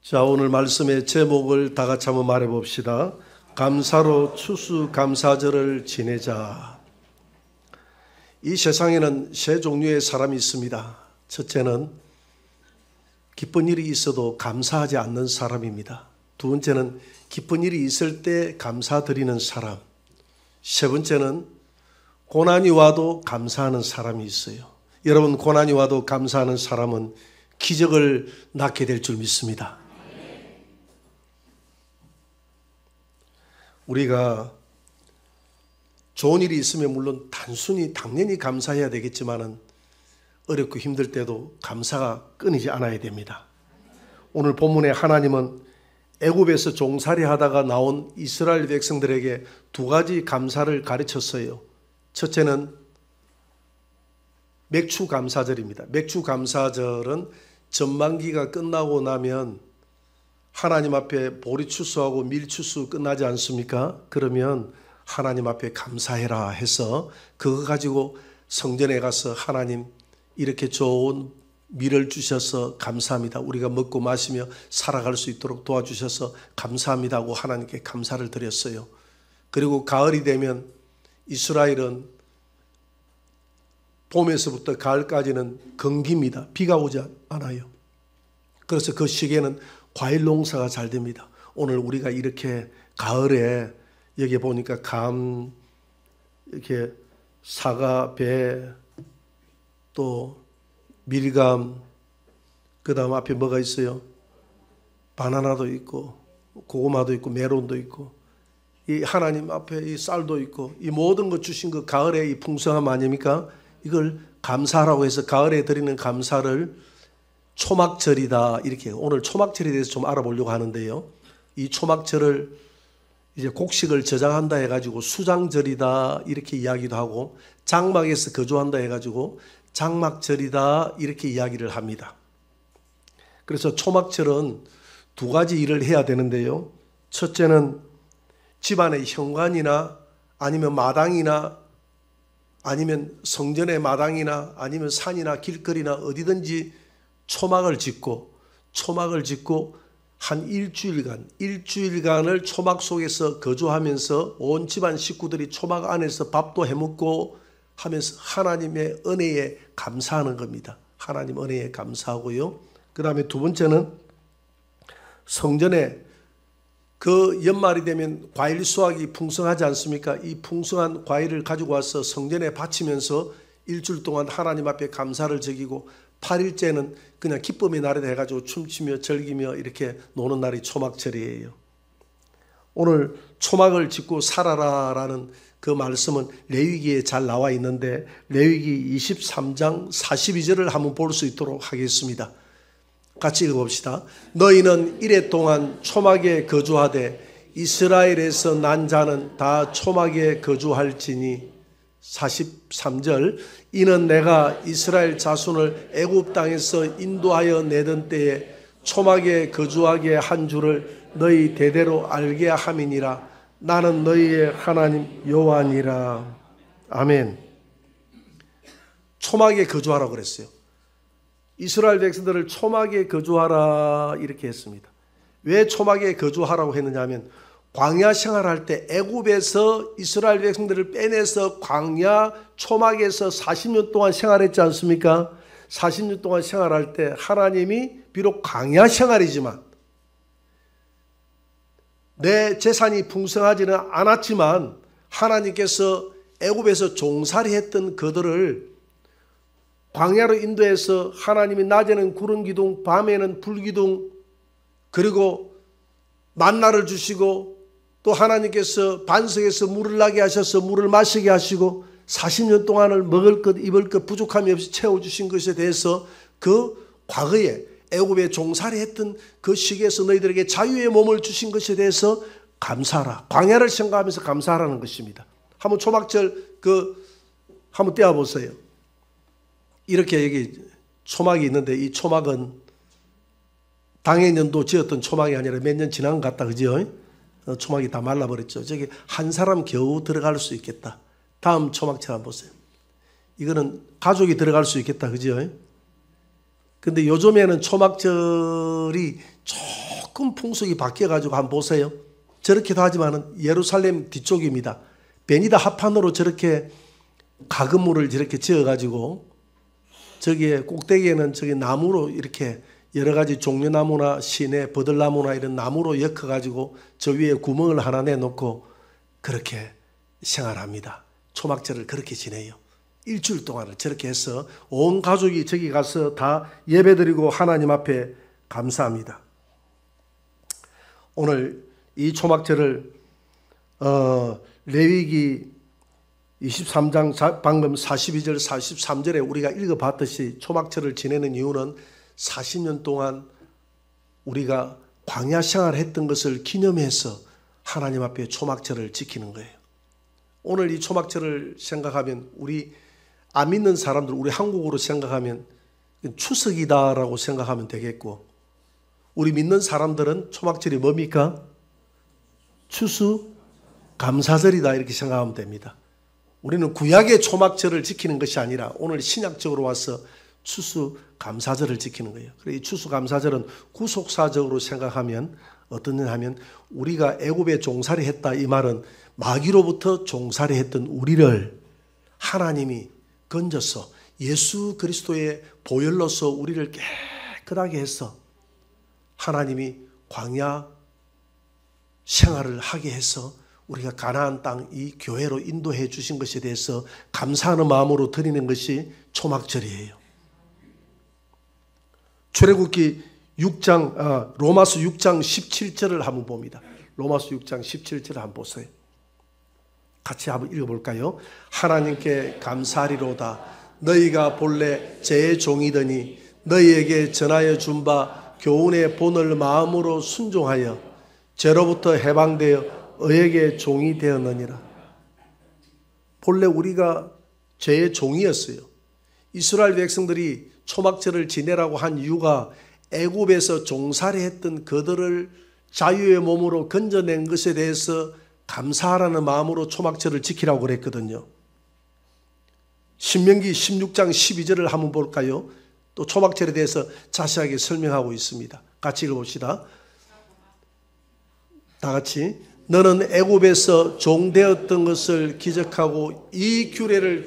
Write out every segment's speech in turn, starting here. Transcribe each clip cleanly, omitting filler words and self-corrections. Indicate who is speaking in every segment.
Speaker 1: 자, 오늘 말씀의 제목을 다 같이 한번 말해 봅시다. 감사로 추수감사절을 지내자. 이 세상에는 세 종류의 사람이 있습니다. 첫째는 기쁜 일이 있어도 감사하지 않는 사람입니다. 두 번째는 기쁜 일이 있을 때 감사드리는 사람. 세 번째는 고난이 와도 감사하는 사람이 있어요. 여러분, 고난이 와도 감사하는 사람은 기적을 낳게 될 줄 믿습니다. 우리가 좋은 일이 있으면 물론 당연히 감사해야 되겠지만은 어렵고 힘들 때도 감사가 끊이지 않아야 됩니다. 오늘 본문에 하나님은 애굽에서 종살이 하다가 나온 이스라엘 백성들에게 두 가지 감사를 가르쳤어요. 첫째는 맥주 감사절입니다. 맥주 감사절은 전만기가 끝나고 나면 하나님 앞에 보리추수하고 밀추수 끝나지 않습니까? 그러면 하나님 앞에 감사해라 해서 그거 가지고 성전에 가서 하나님 이렇게 좋은 밀을 주셔서 감사합니다. 우리가 먹고 마시며 살아갈 수 있도록 도와주셔서 감사합니다 하고 하나님께 감사를 드렸어요. 그리고 가을이 되면 이스라엘은 봄에서부터 가을까지는 건기입니다. 비가 오지 않아요. 그래서 그 시기에는 과일 농사가 잘 됩니다. 오늘 우리가 이렇게 가을에 여기 보니까 감, 이렇게 사과, 배, 또 밀감, 그 다음 앞에 뭐가 있어요? 바나나도 있고 고구마도 있고 메론도 있고 이 하나님 앞에 이 쌀도 있고 이 모든 것 주신 그 가을의 이 풍성함 아닙니까? 이걸 감사라고 해서 가을에 드리는 감사를 초막절이다 이렇게 오늘 초막절에 대해서 좀 알아보려고 하는데요. 이 초막절을 이제 곡식을 저장한다 해가지고 수장절이다 이렇게 이야기도 하고 장막에서 거주한다 해가지고 장막절이다 이렇게 이야기를 합니다. 그래서 초막절은 두 가지 일을 해야 되는데요. 첫째는 집안의 현관이나 아니면 마당이나 아니면 성전의 마당이나 아니면 산이나 길거리나 어디든지 초막을 짓고 한 일주일간을 초막 속에서 거주하면서 온 집안 식구들이 초막 안에서 밥도 해먹고 하면서 하나님의 은혜에 감사하는 겁니다. 하나님 은혜에 감사하고요. 그 다음에 두 번째는 성전에 그 연말이 되면 과일 수확이 풍성하지 않습니까? 이 풍성한 과일을 가지고 와서 성전에 바치면서 일주일 동안 하나님 앞에 감사를 적이고 8일째는 그냥 기쁨의 날이다 해가지고 춤추며 즐기며 이렇게 노는 날이 초막절이에요. 오늘 초막을 짓고 살아라라는 그 말씀은 레위기에 잘 나와 있는데 레위기 23장 42절을 한번 볼 수 있도록 하겠습니다. 같이 읽어봅시다. 너희는 이래 동안 초막에 거주하되 이스라엘에서 난 자는 다 초막에 거주할지니 43절 이는 내가 이스라엘 자손을 애굽 땅에서 인도하여 내던 때에 초막에 거주하게 한 줄을 너희 대대로 알게 함이니라. 나는 너희의 하나님 여호와니라. 아멘. 초막에 거주하라고 그랬어요. 이스라엘 백성들을 초막에 거주하라 이렇게 했습니다. 왜 초막에 거주하라고 했느냐 하면 광야 생활할 때 애굽에서 이스라엘 백성들을 빼내서 광야 초막에서 40년 동안 생활했지 않습니까? 40년 동안 생활할 때 하나님이 비록 광야 생활이지만 내 재산이 풍성하지는 않았지만 하나님께서 애굽에서 종살이 했던 그들을 광야로 인도해서 하나님이 낮에는 구름 기둥 밤에는 불 기둥 그리고 만나를 주시고 또 하나님께서 반석에서 물을 나게 하셔서 물을 마시게 하시고 40년 동안을 먹을 것 입을 것 부족함이 없이 채워주신 것에 대해서 그 과거에 애굽에 종살이 했던 그 시기에서 너희들에게 자유의 몸을 주신 것에 대해서 감사하라. 광야를 생각하면서 감사하라는 것입니다. 한번 초막절 한번 떼어보세요. 이렇게 여기 초막이 있는데 이 초막은 당해년도 지었던 초막이 아니라 몇 년 지난 것 같다. 그죠? 초막이 다 말라버렸죠. 저기 한 사람 겨우 들어갈 수 있겠다. 다음 초막처럼 보세요. 이거는 가족이 들어갈 수 있겠다. 그죠? 근데 요즘에는 초막절이 조금 풍속이 바뀌어가지고 한번 보세요. 저렇게도 하지만은 예루살렘 뒤쪽입니다. 베니다 합판으로 저렇게 가금물을 저렇게 지어가지고 저기에 꼭대기에는 저기 나무로 이렇게 여러 가지 종려나무나 시내 버들나무나 이런 나무로 엮어가지고 저 위에 구멍을 하나 내놓고 그렇게 생활합니다. 초막절을 그렇게 지내요. 일주일 동안을 저렇게 해서 온 가족이 저기 가서 다 예배드리고 하나님 앞에 감사합니다. 오늘 이 초막절을 레위기 23장 방금 42절 43절에 우리가 읽어봤듯이 초막절을 지내는 이유는 40년 동안 우리가 광야 생활을 했던 것을 기념해서 하나님 앞에 초막절을 지키는 거예요. 오늘 이 초막절을 생각하면 우리 안 믿는 사람들, 우리 한국으로 생각하면 추석이다라고 생각하면 되겠고, 우리 믿는 사람들은 초막절이 뭡니까? 추수감사절이다 이렇게 생각하면 됩니다. 우리는 구약의 초막절을 지키는 것이 아니라 오늘 신약적으로 와서 추수감사절을 지키는 거예요. 그래서 이 추수감사절은 구속사적으로 생각하면 어떤 하면 우리가 애굽에 종살이 했다 이 말은 마귀로부터 종살이 했던 우리를 하나님이 건져서 예수 그리스도의 보혈로서 우리를 깨끗하게 해서 하나님이 광야 생활을 하게 해서 우리가 가나안 땅 이 교회로 인도해 주신 것에 대해서 감사하는 마음으로 드리는 것이 초막절이에요. 출애굽기 6장 로마서 6장 17절을 한번 봅니다. 로마서 6장 17절을 한번 보세요. 같이 한번 읽어볼까요? 하나님께 감사하리로다. 너희가 본래 제 종이더니 너희에게 전하여 준 바 교훈의 본을 마음으로 순종하여 죄로부터 해방되어 의에게 종이 되었느니라. 본래 우리가 죄의 종이었어요. 이스라엘 백성들이 초막절을 지내라고 한 이유가 애굽에서 종살이했던 그들을 자유의 몸으로 건져낸 것에 대해서 감사하라는 마음으로 초막절을 지키라고 그랬거든요. 신명기 16장 12절을 한번 볼까요? 또 초막절에 대해서 자세하게 설명하고 있습니다. 같이 읽어봅시다. 다 같이. 너는 애굽에서 종되었던 것을 기억하고 이 규례를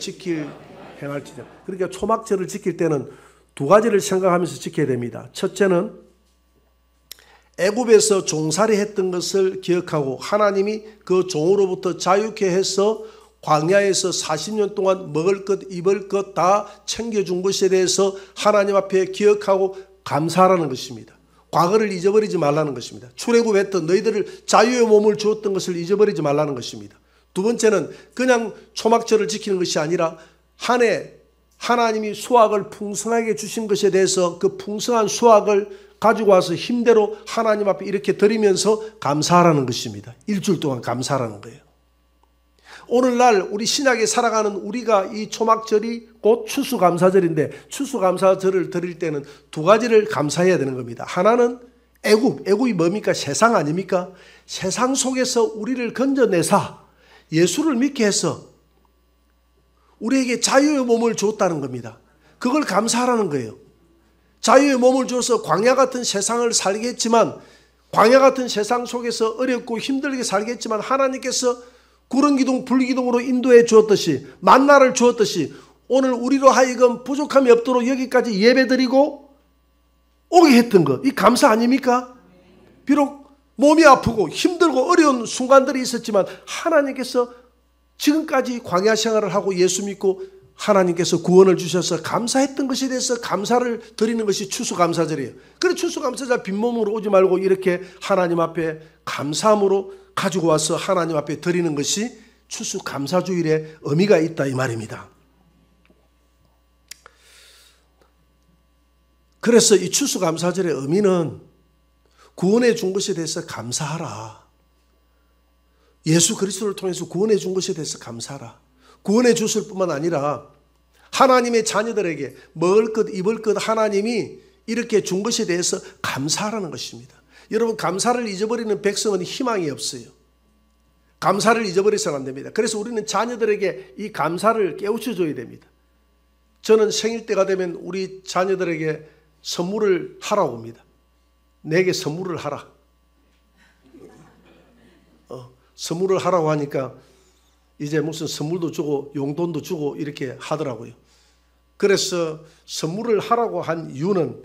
Speaker 1: 행할지니라. 그러니까 초막절을 지킬 때는 두 가지를 생각하면서 지켜야 됩니다. 첫째는 애굽에서 종살이 했던 것을 기억하고 하나님이 그 종으로부터 자유케 해서 광야에서 40년 동안 먹을 것 입을 것 다 챙겨준 것에 대해서 하나님 앞에 기억하고 감사하라는 것입니다. 과거를 잊어버리지 말라는 것입니다. 출애굽했던 너희들을 자유의 몸을 주었던 것을 잊어버리지 말라는 것입니다. 두 번째는 그냥 초막절을 지키는 것이 아니라 한 해 하나님이 수확을 풍성하게 주신 것에 대해서 그 풍성한 수확을 가지고 와서 힘대로 하나님 앞에 이렇게 드리면서 감사하라는 것입니다. 일주일 동안 감사하라는 거예요. 오늘날 우리 신약에 살아가는 우리가 이 초막절이 곧 추수감사절인데 추수감사절을 드릴 때는 두 가지를 감사해야 되는 겁니다. 하나는 애굽이 뭡니까? 세상 아닙니까? 세상 속에서 우리를 건져내사 예수를 믿게 해서 우리에게 자유의 몸을 줬다는 겁니다. 그걸 감사하라는 거예요. 자유의 몸을 줘서 광야 같은 세상을 살게 했지만 광야 같은 세상 속에서 어렵고 힘들게 살게 했지만 하나님께서 구름기둥 불기둥으로 인도해 주었듯이 만나를 주었듯이 오늘 우리로 하여금 부족함이 없도록 여기까지 예배드리고 오게 했던 것, 이 감사 아닙니까? 비록 몸이 아프고 힘들고 어려운 순간들이 있었지만 하나님께서 지금까지 광야 생활을 하고 예수 믿고 하나님께서 구원을 주셔서 감사했던 것에 대해서 감사를 드리는 것이 추수감사절이에요. 그래서 추수감사절 빈몸으로 오지 말고 이렇게 하나님 앞에 감사함으로 가지고 와서 하나님 앞에 드리는 것이 추수감사주일의 의미가 있다 이 말입니다. 그래서 이 추수감사절의 의미는 구원해 준 것에 대해서 감사하라. 예수 그리스도를 통해서 구원해 준 것에 대해서 감사하라. 구원해 줬을 뿐만 아니라 하나님의 자녀들에게 먹을 것 입을 것 하나님이 이렇게 준 것에 대해서 감사하라는 것입니다. 여러분 감사를 잊어버리는 백성은 희망이 없어요. 감사를 잊어버려서는 안 됩니다. 그래서 우리는 자녀들에게 이 감사를 깨우쳐줘야 됩니다. 저는 생일 때가 되면 우리 자녀들에게 선물을 하라고 합니다. 내게 선물을 하라. 선물을 하라고 하니까 이제 무슨 선물도 주고 용돈도 주고 이렇게 하더라고요. 그래서 선물을 하라고 한 이유는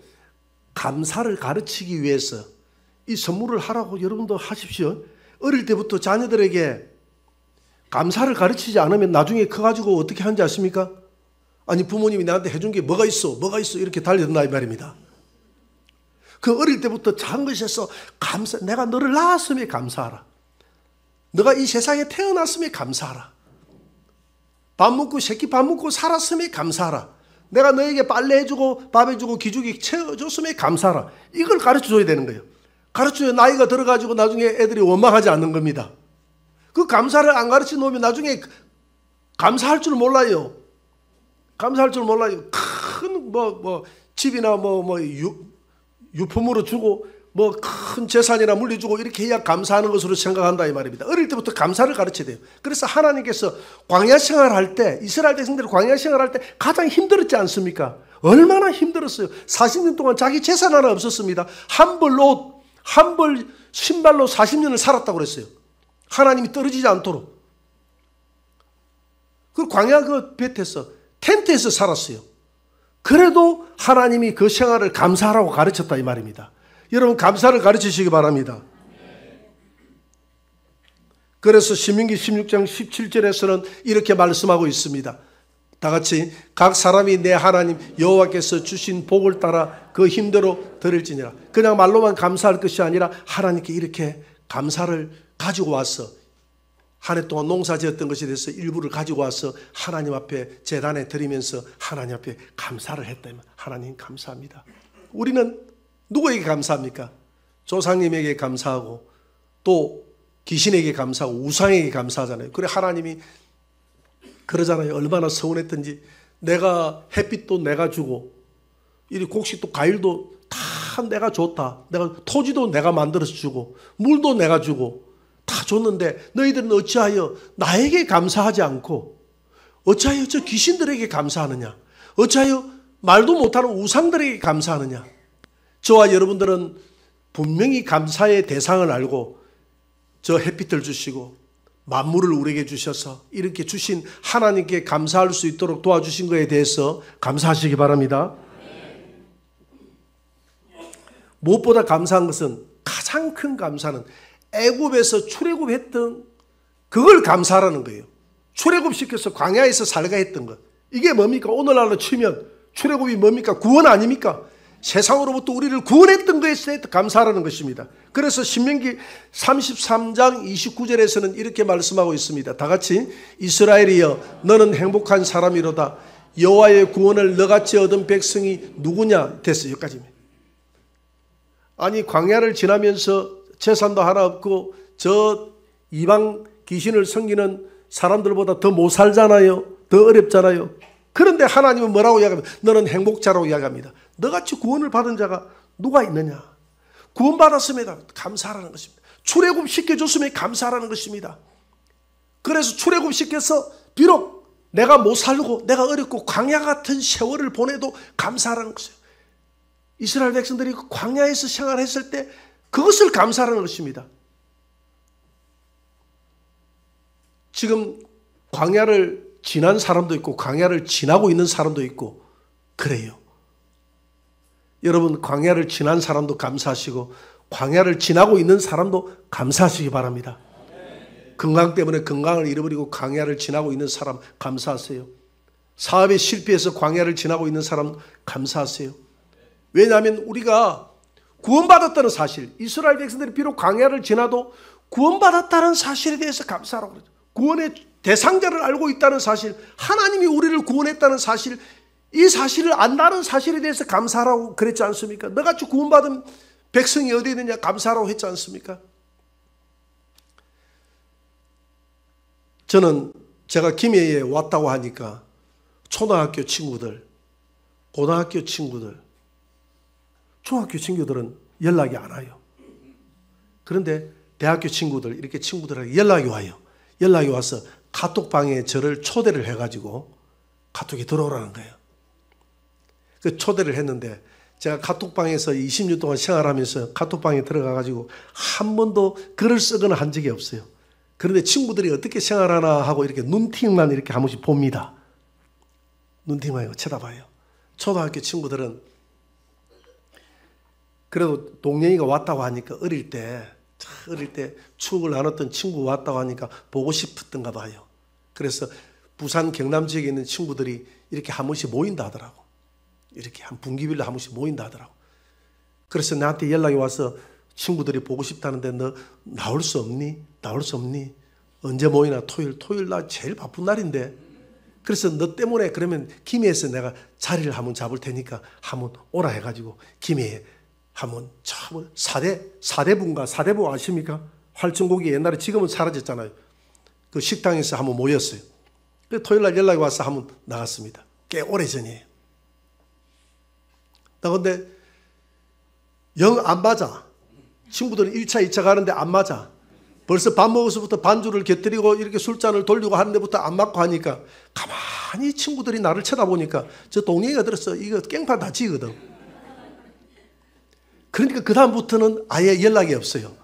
Speaker 1: 감사를 가르치기 위해서 이 선물을 하라고 여러분도 하십시오. 어릴 때부터 자녀들에게 감사를 가르치지 않으면 나중에 커가지고 어떻게 하는지 아십니까? 아니 부모님이 나한테 해준 게 뭐가 있어 이렇게 달려든다 이 말입니다. 그 어릴 때부터 작은 것에서 감사, 내가 너를 낳았음에 감사하라. 너가 이 세상에 태어났음에 감사하라. 밥 먹고 새끼 밥 먹고 살았음에 감사하라. 내가 너에게 빨래 해주고 밥 해주고 기저귀 채워줬음에 감사하라. 이걸 가르쳐줘야 되는 거예요. 가르쳐야 나이가 들어가지고 나중에 애들이 원망하지 않는 겁니다. 그 감사를 안 가르쳐 놓으면 나중에 감사할 줄 몰라요. 감사할 줄 몰라요. 큰 집이나 유품으로 주고 큰 재산이나 물려주고 이렇게 해야 감사하는 것으로 생각한다 이 말입니다. 어릴 때부터 감사를 가르쳐야 돼요. 그래서 하나님께서 광야 생활할 때 이스라엘 백성들이 광야 생활할 때 가장 힘들었지 않습니까? 얼마나 힘들었어요. 40년 동안 자기 재산 하나 없었습니다. 한 벌 옷, 한 벌 신발로 40년을 살았다고 그랬어요. 하나님이 떨어지지 않도록. 그 광야 그 벳에서 텐트에서 살았어요. 그래도 하나님이 그 생활을 감사하라고 가르쳤다 이 말입니다. 여러분 감사를 가르치시기 바랍니다. 그래서 신명기 16장 17절에서는 이렇게 말씀하고 있습니다. 다 같이 각 사람이 내 하나님 여호와께서 주신 복을 따라 그 힘대로 드릴지니라. 그냥 말로만 감사할 것이 아니라 하나님께 이렇게 감사를 가지고 와서 한 해 동안 농사 지었던 것에 대해서 일부를 가지고 와서 하나님 앞에 제단에 드리면서 하나님 앞에 감사를 했다면 하나님 감사합니다. 우리는 누구에게 감사합니까? 조상님에게 감사하고 또 귀신에게 감사하고 우상에게 감사하잖아요. 그래 하나님이 그러잖아요. 얼마나 서운했던지 내가 햇빛도 내가 주고 이 곡식도 과일도 다 내가 줬다. 내가 토지도 내가 만들어서 주고 물도 내가 주고 다 줬는데 너희들은 어찌하여 나에게 감사하지 않고 어찌하여 저 귀신들에게 감사하느냐? 어찌하여 말도 못하는 우상들에게 감사하느냐? 저와 여러분들은 분명히 감사의 대상을 알고 저 햇빛을 주시고 만물을 우리에게 주셔서 이렇게 주신 하나님께 감사할 수 있도록 도와주신 것에 대해서 감사하시기 바랍니다. 무엇보다 감사한 것은 가장 큰 감사는 애굽에서 출애굽했던 그걸 감사하라는 거예요. 출애굽시켜서 광야에서 살게 했던 것. 이게 뭡니까? 오늘날로 치면 출애굽이 뭡니까? 구원 아닙니까? 세상으로부터 우리를 구원했던 것에 대해서 감사하라는 것입니다. 그래서 신명기 33장 29절에서는 이렇게 말씀하고 있습니다. 다 같이 이스라엘이여 너는 행복한 사람이로다. 여호와의 구원을 너같이 얻은 백성이 누구냐? 됐어요. 여기까지입니다. 아니 광야를 지나면서 재산도 하나 없고 저 이방 귀신을 섬기는 사람들보다 더 못 살잖아요. 더 어렵잖아요. 그런데 하나님은 뭐라고 이야기합니까? 너는 행복자라고 이야기합니다. 너같이 구원을 받은 자가 누가 있느냐? 구원받았음에 감사하라는 것입니다. 출애굽 시켜줬음에 감사하라는 것입니다. 그래서 출애굽 시켜서 비록 내가 못 살고 내가 어렵고 광야 같은 세월을 보내도 감사하라는 것이에요. 이스라엘 백성들이 광야에서 생활했을 때 그것을 감사하라는 것입니다. 지금 광야를 지난 사람도 있고 광야를 지나고 있는 사람도 있고 그래요. 여러분 광야를 지난 사람도 감사하시고 광야를 지나고 있는 사람도 감사하시기 바랍니다. 건강 때문에 건강을 잃어버리고 광야를 지나고 있는 사람 감사하세요. 사업에 실패해서 광야를 지나고 있는 사람 감사하세요. 왜냐하면 우리가 구원받았다는 사실, 이스라엘 백성들이 비록 광야를 지나도 구원받았다는 사실에 대해서 감사하라고 그러죠. 구원의 대상자를 알고 있다는 사실, 하나님이 우리를 구원했다는 사실, 이 사실을 안다는 사실에 대해서 감사하라고 그랬지 않습니까? 너같이 구원받은 백성이 어디 있느냐 감사하라고 했지 않습니까? 저는 제가 김해에 왔다고 하니까 초등학교 친구들, 고등학교 친구들, 중학교 친구들은 연락이 안 와요. 그런데 대학교 친구들, 이렇게 친구들에게 연락이 와요. 연락이 와서 카톡방에 저를 초대를 해가지고 카톡에 들어오라는 거예요. 그 초대를 했는데 제가 카톡방에서 20년 동안 생활하면서 카톡방에 들어가가지고 한 번도 글을 쓰거나 한 적이 없어요. 그런데 친구들이 어떻게 생활하나 하고 이렇게 눈팅만 이렇게 한 번씩 봅니다. 눈팅만 쳐다봐요. 초등학교 친구들은 그래도 동영이가 왔다고 하니까 어릴 때 추억을 나눴던 친구 왔다고 하니까 보고 싶었던가 봐요. 그래서 부산 경남 지역에 있는 친구들이 이렇게 한 번씩 모인다 하더라고. 이렇게 한 분기별로 한 번씩 모인다 하더라고. 그래서 나한테 연락이 와서 친구들이 보고 싶다는데 너 나올 수 없니? 나올 수 없니? 언제 모이나? 토요일 날 제일 바쁜 날인데. 그래서 너 때문에 그러면 김해에서 내가 자리를 한번 잡을 테니까 한번 오라 해가지고 김해에 한번 참 사대부 아십니까? 활천고기 옛날에 지금은 사라졌잖아요. 그 식당에서 한번 모였어요. 그래서 토요일 날 연락이 와서 한번 나갔습니다. 꽤 오래전이에요. 나 근데 영 안 맞아. 친구들은 1차, 2차 가는데 안 맞아. 벌써 밥 먹어서부터 반주를 곁들이고 이렇게 술잔을 돌리고 하는 데부터 안 맞고 하니까 가만히 친구들이 나를 쳐다보니까 저 동네가 들었어. 이거 깽판 다 치거든. 그러니까 그 다음부터는 아예 연락이 없어요.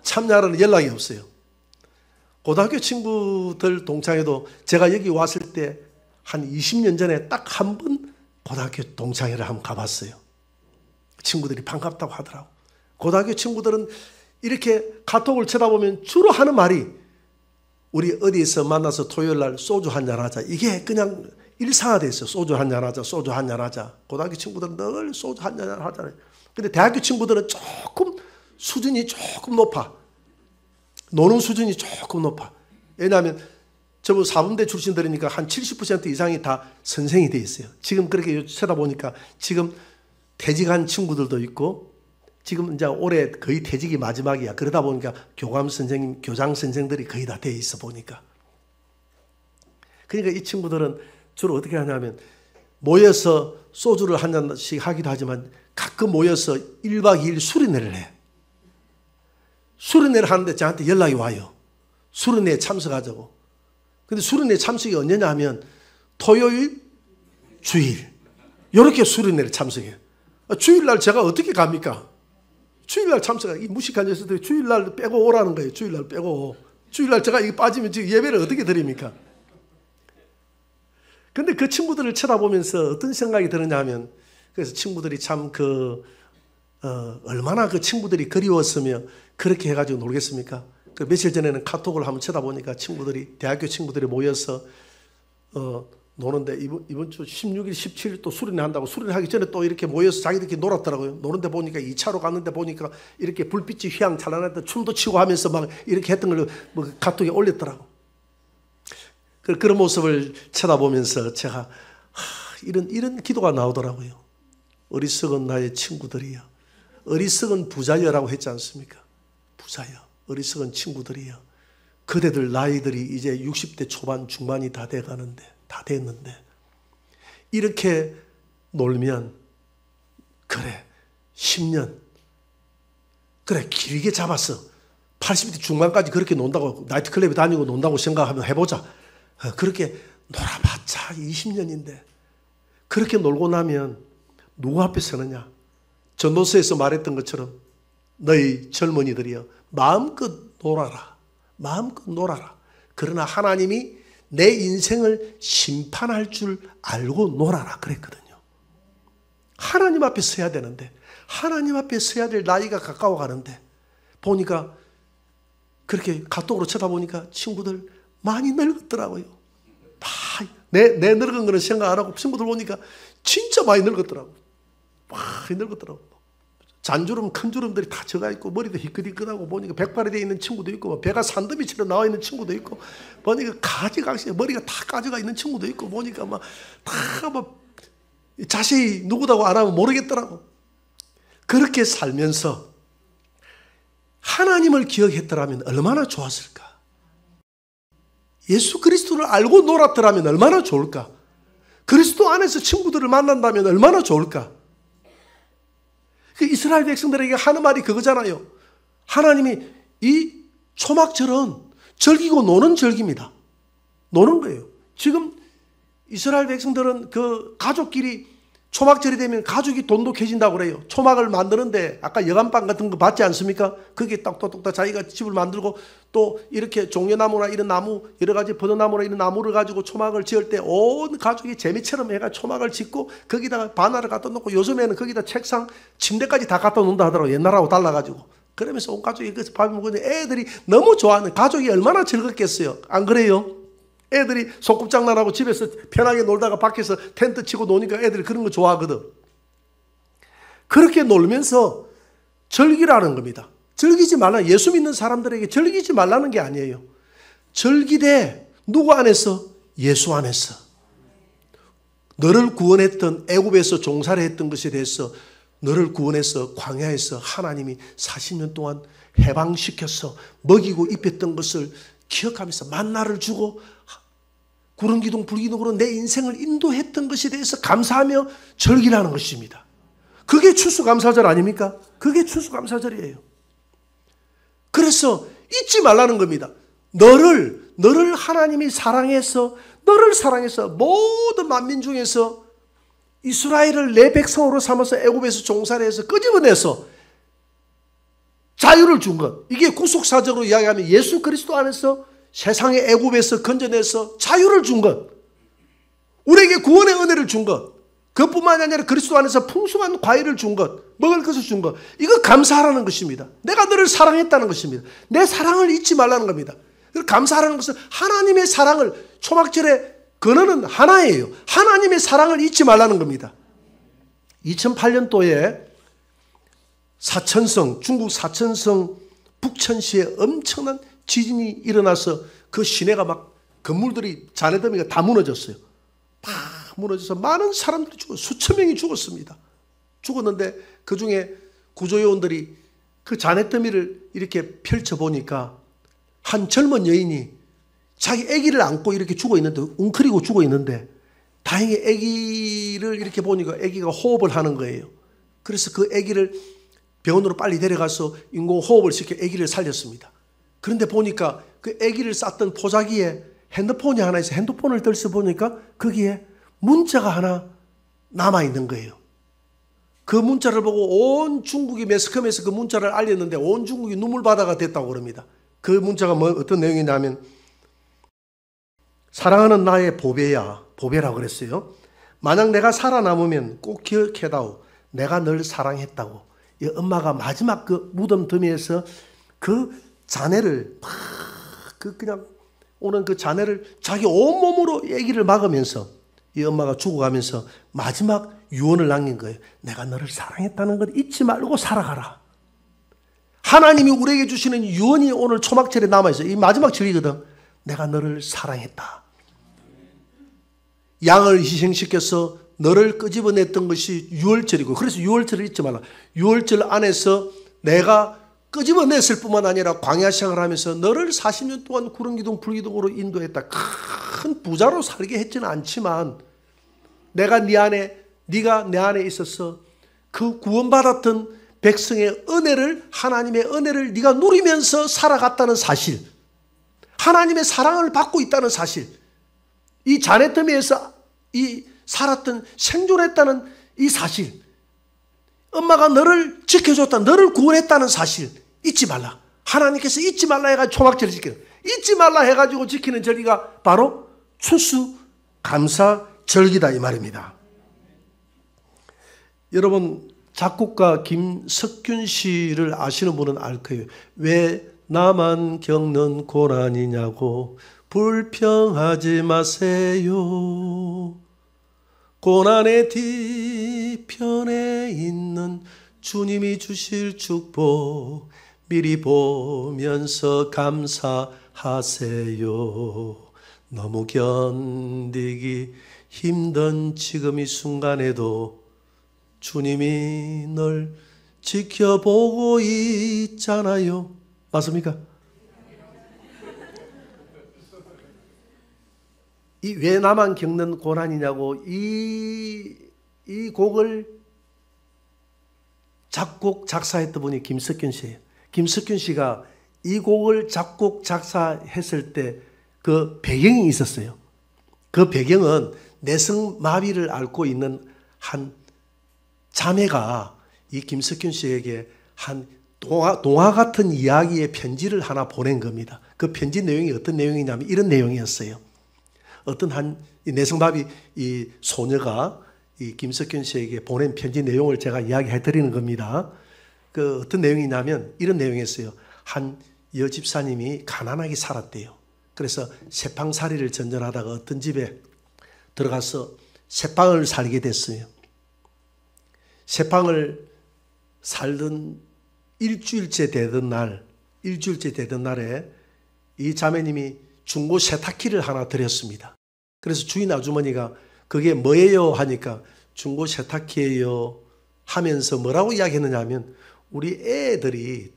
Speaker 1: 참여하는 연락이 없어요. 고등학교 친구들 동창회도 제가 여기 왔을 때 한 20년 전에 딱 한 번 고등학교 동창회를 한번 가봤어요. 친구들이 반갑다고 하더라고. 고등학교 친구들은 이렇게 카톡을 쳐다보면 주로 하는 말이 우리 어디에서 만나서 토요일 날 소주 한잔 하자. 이게 그냥 일상화돼 있어요. 소주 한잔 하자. 소주 한잔 하자. 고등학교 친구들은 늘 소주 한잔 하잖아요. 근데 대학교 친구들은 수준이 조금 높아. 노는 수준이 조금 높아. 왜냐하면 저번 4분대 출신들이니까 한 70% 이상이 다 선생이 돼 있어요. 지금 그렇게 쳐다보니까 지금 퇴직한 친구들도 있고 지금 이제 올해 거의 퇴직이 마지막이야. 그러다 보니까 교감 선생님, 교장 선생들이 거의 다 돼 있어 보니까. 그러니까 이 친구들은 주로 어떻게 하냐면 모여서 소주를 한 잔씩 하기도 하지만 가끔 모여서 1박 2일 수련회를 해. 수련회를 하는데 저한테 연락이 와요. 수련회에 참석하자고. 근데 수련회 참석이 언제냐 하면 토요일, 주일 이렇게 수련회를 참석해요. 주일날 제가 어떻게 갑니까? 주일날 참석하기 무식한 녀석들이 주일날 빼고 오라는 거예요. 주일날 빼고. 주일날 제가 이거 빠지면 지금 예배를 어떻게 드립니까? 근데 그 친구들을 쳐다보면서 어떤 생각이 드느냐 하면 그래서 친구들이 참 얼마나 그 친구들이 그리웠으면 그렇게 해가지고 놀겠습니까? 그 며칠 전에는 카톡을 한번 쳐다보니까 친구들이 대학교 친구들이 모여서 노는데 이번 주 16일, 17일 또 수련회 한다고 수련회 하기 전에 또 이렇게 모여서 자기들끼리 놀았더라고요. 노는데 보니까 2차로 갔는데 보니까 이렇게 불빛이 휘황 찬란할 때 춤도 추고 하면서 막 이렇게 했던 걸 뭐 카톡에 올렸더라고. 그런 모습을 쳐다보면서 제가 이런 기도가 나오더라고요. 어리석은 나의 친구들이여. 어리석은 부자여라고 했지 않습니까? 부자여. 어리석은 친구들이여. 그대들 나이들이 이제 60대 초반 중반이 다 됐는데 이렇게 놀면 그래 10년 그래 길게 잡았어 80대 중반까지 그렇게 논다고 나이트클럽에 다니고 논다고 생각하면 해보자. 그렇게 놀아봤자 20년인데 그렇게 놀고 나면 누구 앞에 서느냐. 전도서에서 말했던 것처럼 너희 젊은이들이여 마음껏 놀아라. 마음껏 놀아라. 그러나 하나님이 내 인생을 심판할 줄 알고 놀아라 그랬거든요. 하나님 앞에 서야 되는데 하나님 앞에 서야 될 나이가 가까워 가는데 보니까 그렇게 카톡으로 쳐다보니까 친구들 많이 늙었더라고요. 내 늙은 거는 생각 안 하고 친구들 보니까 진짜 많이 늙었더라고요. 많이 늙었더라고요. 잔주름 큰 주름들이 다 져가 있고 머리도 희끗희끗하고 보니까 백발이 되어 있는 친구도 있고 배가 산더미처럼 나와 있는 친구도 있고 보니까 가지각시 머리가 다 까져가 있는 친구도 있고 보니까 막 다 막 자세히 누구다고 안 하면 모르겠더라고. 그렇게 살면서 하나님을 기억했더라면 얼마나 좋았을까. 예수 그리스도를 알고 놀았더라면 얼마나 좋을까. 그리스도 안에서 친구들을 만난다면 얼마나 좋을까. 그 이스라엘 백성들에게 하는 말이 그거잖아요. 하나님이 이 초막절은 즐기고 노는 절기입니다. 노는 거예요. 지금 이스라엘 백성들은 그 가족끼리 초막절이 되면 가족이 돈독해진다고 그래요. 초막을 만드는데 아까 여간빵 같은 거 받지 않습니까? 거기에 똑똑똑 자기가 집을 만들고 또 이렇게 종려나무나 이런 나무, 여러 가지 버드나무나 이런 나무를 가지고 초막을 지을 때 온 가족이 재미처럼 해가 초막을 짓고 거기다가 바나를 갖다 놓고 요즘에는 거기다 책상, 침대까지 다 갖다 놓는다 하더라고. 옛날하고 달라가지고. 그러면서 온 가족이 거기서 밥을 먹는데 애들이 너무 좋아하는, 가족이 얼마나 즐겁겠어요. 안 그래요? 애들이 소꿉장난하고 집에서 편하게 놀다가 밖에서 텐트 치고 노니까 애들이 그런 거 좋아하거든. 그렇게 놀면서 즐기라는 겁니다. 즐기지 말라. 예수 믿는 사람들에게 즐기지 말라는 게 아니에요. 즐기되 누구 안에서? 예수 안에서. 너를 구원했던, 애굽에서 종살이 했던 것에 대해서 너를 구원해서 광야에서 하나님이 40년 동안 해방시켜서 먹이고 입혔던 것을 기억하면서 만나를 주고 구름기둥 불기둥으로 내 인생을 인도했던 것에 대해서 감사하며 즐기라는 것입니다. 그게 추수감사절 아닙니까? 그게 추수감사절이에요. 그래서 잊지 말라는 겁니다. 너를 하나님이 사랑해서, 너를 사랑해서 모든 만민 중에서 이스라엘을 내 백성으로 삼아서 애굽에서 종살이해서 끄집어내서 자유를 준 것. 이게 구속사적으로 이야기하면 예수 그리스도 안에서 세상의 애굽에서 건져내서 자유를 준 것. 우리에게 구원의 은혜를 준 것. 그뿐만이 아니라 그리스도 안에서 풍성한 과일을 준 것. 먹을 것을 준 것. 이거 감사하라는 것입니다. 내가 너를 사랑했다는 것입니다. 내 사랑을 잊지 말라는 겁니다. 감사하라는 것은 하나님의 사랑을, 초막절의 근원은 하나예요. 하나님의 사랑을 잊지 말라는 겁니다. 2008년도에 사천성, 중국 사천성 북천시에 엄청난 지진이 일어나서 그 시내가 막 건물들이 잔해더미가 다 무너졌어요. 다 무너져서 많은 사람들이 수천 명이 죽었습니다. 죽었는데 그 중에 구조요원들이 그 잔해더미를 이렇게 펼쳐보니까 한 젊은 여인이 자기 아기를 안고 이렇게 죽어 있는데, 웅크리고 죽어 있는데, 다행히 아기를 이렇게 보니까 아기가 호흡을 하는 거예요. 그래서 그 아기를 병원으로 빨리 데려가서 인공호흡을 시켜 아기를 살렸습니다. 그런데 보니까 그 아기를 쌌던 포자기에 핸드폰이 하나 있어요. 핸드폰을 들서 보니까 거기에 문자가 하나 남아있는 거예요. 그 문자를 보고 온 중국이 매스컴에서 그 문자를 알렸는데 온 중국이 눈물바다가 됐다고 그럽니다. 그 문자가 어떤 내용이냐면, 사랑하는 나의 보배야, 보배라고 그랬어요. 만약 내가 살아남으면 꼭 기억해다오. 내가 널 사랑했다고. 이 엄마가 마지막 그 무덤 더미에서 그 잔해를 그냥 오는 그 잔해를 자기 온몸으로 아기를 막으면서 이 엄마가 죽어가면서 마지막 유언을 남긴 거예요. 내가 너를 사랑했다는 것 잊지 말고 살아가라. 하나님이 우리에게 주시는 유언이 오늘 초막절에 남아있어요. 이 마지막 절이거든. 내가 너를 사랑했다. 양을 희생시켜서 너를 끄집어냈던 것이 유월절이고, 그래서 유월절을 잊지 말라. 유월절 안에서 내가 끄집어냈을 뿐만 아니라 광야 생활을 하면서 너를 40년 동안 구름기둥 불기둥으로 인도했다. 큰 부자로 살게 했지는 않지만 내가 네 안에, 네가 내 안에 있어서 그 구원받았던 백성의 은혜를, 하나님의 은혜를 네가 누리면서 살아갔다는 사실, 하나님의 사랑을 받고 있다는 사실, 이 잔해더미에서 이 살았던, 생존했다는 이 사실, 엄마가 너를 지켜줬다, 너를 구원했다는 사실 잊지 말라. 하나님께서 잊지 말라 해가지고 초막절을 지키는, 잊지 말라 해가지고 지키는 절기가 바로 추수감사절기다 이 말입니다. 여러분, 작곡가 김석균 씨를 아시는 분은 알 거예요. 왜 나만 겪는 고난이냐고 불평하지 마세요. 고난의 뒤편에 있는 주님이 주실 축복 미리 보면서 감사하세요. 너무 견디기 힘든 지금 이 순간에도 주님이 널 지켜보고 있잖아요. 맞습니까? 이 왜 나만 겪는 고난이냐고 이 곡을 작곡 작사했던 분이 김석균 씨예요. 김석균 씨가 이 곡을 작곡 작사했을 때 그 배경이 있었어요. 그 배경은 내성 마비를 앓고 있는 한 자매가 이 김석균 씨에게 한 동화 같은 이야기의 편지를 하나 보낸 겁니다. 그 편지 내용이 어떤 내용이냐면 이런 내용이었어요. 어떤 한 내성밥이 이 소녀가 이 김석균 씨에게 보낸 편지 내용을 제가 이야기해 드리는 겁니다. 그 어떤 내용이냐면 이런 내용이었어요. 한 여집사님이 가난하게 살았대요. 그래서 새빵살이를 전전하다가 어떤 집에 들어가서 새빵을 살게 됐어요. 새빵을 살던 일주일째 되던 날에 이 자매님이 중고 세탁기를 하나 드렸습니다. 그래서 주인 아주머니가 그게 뭐예요 하니까 중고 세탁기예요 하면서 뭐라고 이야기했느냐 하면 우리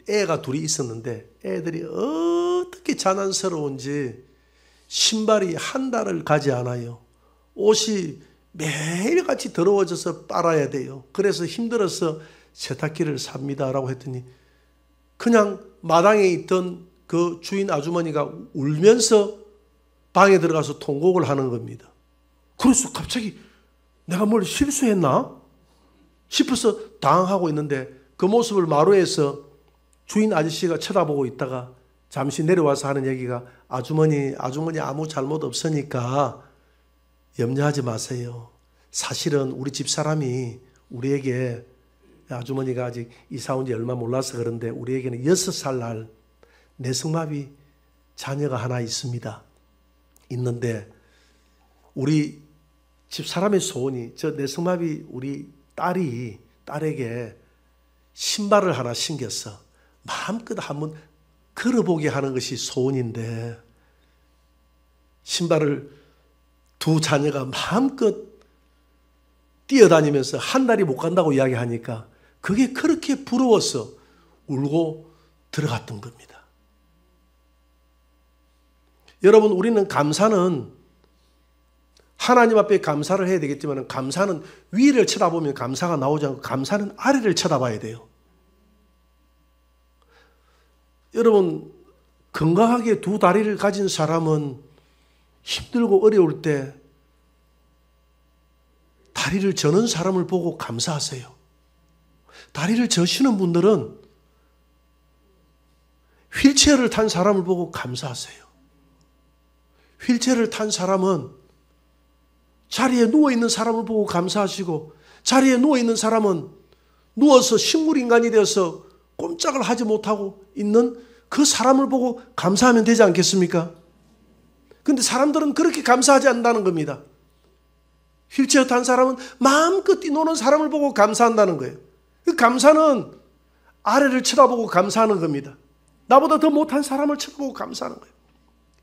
Speaker 1: 애가 둘이 있었는데 애들이 어떻게 자난스러운지 신발이 한 달을 가지 않아요. 옷이 매일같이 더러워져서 빨아야 돼요. 그래서 힘들어서 세탁기를 삽니다라고 했더니 그냥 마당에 있던 그 주인 아주머니가 울면서 방에 들어가서 통곡을 하는 겁니다. 그래서 갑자기 내가 뭘 실수했나 싶어서 당황하고 있는데 그 모습을 마루에서 주인 아저씨가 쳐다보고 있다가 잠시 내려와서 하는 얘기가 아주머니 아무 잘못 없으니까 염려하지 마세요. 사실은 우리 집사람이 우리에게 아주머니가 아직 이사 온 지 얼마 몰라서 그런데 우리에게는 6살 날 내성마비 자녀가 하나 있습니다. 있는데 우리 집사람의 소원이 저 내성마비 우리 딸에게 신발을 하나 신겨서 마음껏 한번 걸어보게 하는 것이 소원인데 신발을 두 자녀가 마음껏 뛰어다니면서 한 달이 못 간다고 이야기하니까 그게 그렇게 부러워서 울고 들어갔던 겁니다. 여러분, 우리는 감사는 하나님 앞에 감사를 해야 되겠지만 감사는 위를 쳐다보면 감사가 나오지 않고 감사는 아래를 쳐다봐야 돼요. 여러분, 건강하게 두 다리를 가진 사람은 힘들고 어려울 때 다리를 저는 사람을 보고 감사하세요. 다리를 저시는 분들은 휠체어를 탄 사람을 보고 감사하세요. 휠체어를 탄 사람은 자리에 누워있는 사람을 보고 감사하시고 자리에 누워있는 사람은 누워서 식물인간이 되어서 꼼짝을 하지 못하고 있는 그 사람을 보고 감사하면 되지 않겠습니까? 그런데 사람들은 그렇게 감사하지 않는다는 겁니다. 휠체어 탄 사람은 마음껏 뛰노는 사람을 보고 감사한다는 거예요. 그 감사는 아래를 쳐다보고 감사하는 겁니다. 나보다 더 못한 사람을 쳐다보고 감사하는 거예요.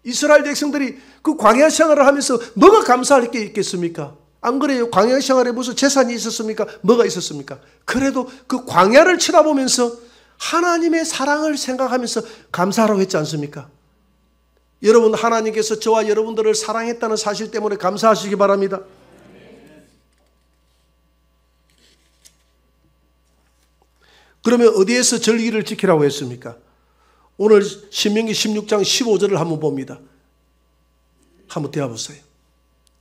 Speaker 1: 이스라엘 백성들이 그 광야 생활을 하면서 뭐가 감사할 게 있겠습니까? 안 그래요? 광야 생활에 무슨 재산이 있었습니까? 뭐가 있었습니까? 그래도 그 광야를 쳐다보면서 하나님의 사랑을 생각하면서 감사하라고 했지 않습니까? 여러분, 하나님께서 저와 여러분들을 사랑했다는 사실 때문에 감사하시기 바랍니다. 그러면 어디에서 절기를 지키라고 했습니까? 오늘 신명기 16장 15절을 한번 봅니다. 한번 떼어보세요.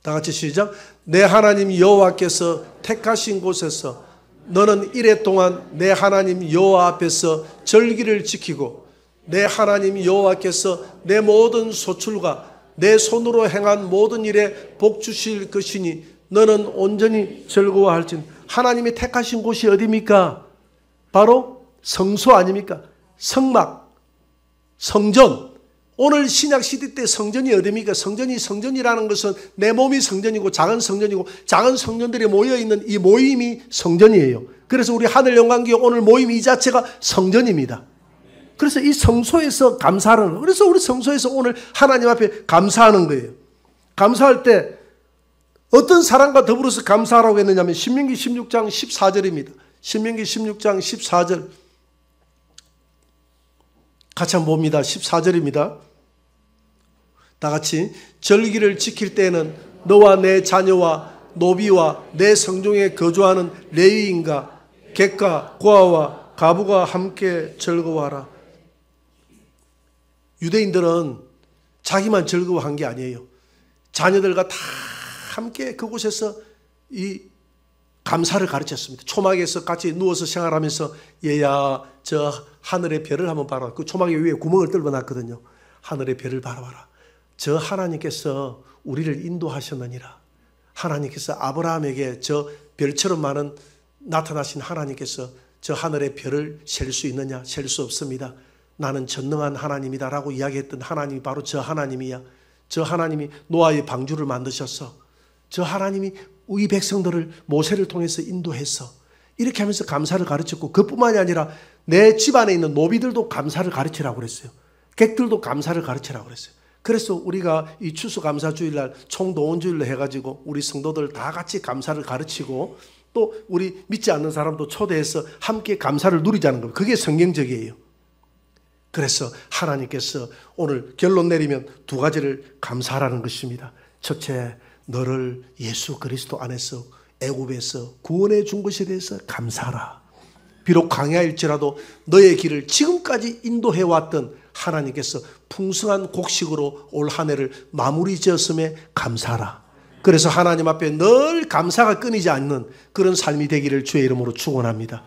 Speaker 1: 다 같이 시작. 내 하나님 여호와께서 택하신 곳에서 너는 이래 동안 내 하나님 여호와 앞에서 절기를 지키고 내 하나님 여호와께서 내 모든 소출과 내 손으로 행한 모든 일에 복 주실 것이니 너는 온전히 즐거워할진. 하나님이 택하신 곳이 어디입니까? 바로 성소 아닙니까? 성막, 성전. 오늘 신약시대 때 성전이 어디입니까? 성전이라는 것은 내 몸이 성전이고 작은 성전이고 작은 성전들이 모여있는 이 모임이 성전이에요. 그래서 우리 하늘영광교회 오늘 모임 이 자체가 성전입니다. 그래서 이 성소에서 감사하는 거예요. 그래서 우리 성소에서 오늘 하나님 앞에 감사하는 거예요. 감사할 때 어떤 사람과 더불어서 감사하라고 했느냐면 신명기 16장 14절입니다. 신명기 16장 14절 같이 한번 봅니다. 14절입니다. 다 같이. 절기를 지킬 때에는 너와 내 자녀와 노비와 내 성중에 거주하는 레위인과 객과 고아와 가부가 함께 즐거워하라. 유대인들은 자기만 즐거워한 게 아니에요. 자녀들과 다 함께 그곳에서 이 감사를 가르쳤습니다. 초막에서 같이 누워서 생활하면서 얘야 저 하늘의 별을 한번 봐라. 그 초막 위에 구멍을 뚫어 놨거든요. 하늘의 별을 바라봐라. 저 하나님께서 우리를 인도하셨느니라. 하나님께서 아브라함에게 저 별처럼 많은 나타나신 하나님께서 저 하늘의 별을 셀 수 있느냐? 셀 수 없습니다. 나는 전능한 하나님이다 라고 이야기했던 하나님이 바로 저 하나님이야. 저 하나님이 노아의 방주를 만드셨어. 저 하나님이 우리 백성들을 모세를 통해서 인도했어. 이렇게 하면서 감사를 가르쳤고, 그뿐만이 아니라 내 집안에 있는 노비들도 감사를 가르치라고 그랬어요. 객들도 감사를 가르치라고 그랬어요. 그래서 우리가 이 추수감사주일날 총동원주일로 해가지고 우리 성도들 다 같이 감사를 가르치고, 또 우리 믿지 않는 사람도 초대해서 함께 감사를 누리자는 겁니다. 그게 성경적이에요. 그래서 하나님께서 오늘 결론 내리면 두 가지를 감사하라는 것입니다. 첫째, 너를 예수 그리스도 안에서 애굽에서 구원해 준 것에 대해서 감사하라. 비록 광야일지라도 너의 길을 지금까지 인도해 왔던 하나님께서 풍성한 곡식으로 올 한 해를 마무리 지었음에 감사하라. 그래서 하나님 앞에 늘 감사가 끊이지 않는 그런 삶이 되기를 주의 이름으로 축원합니다.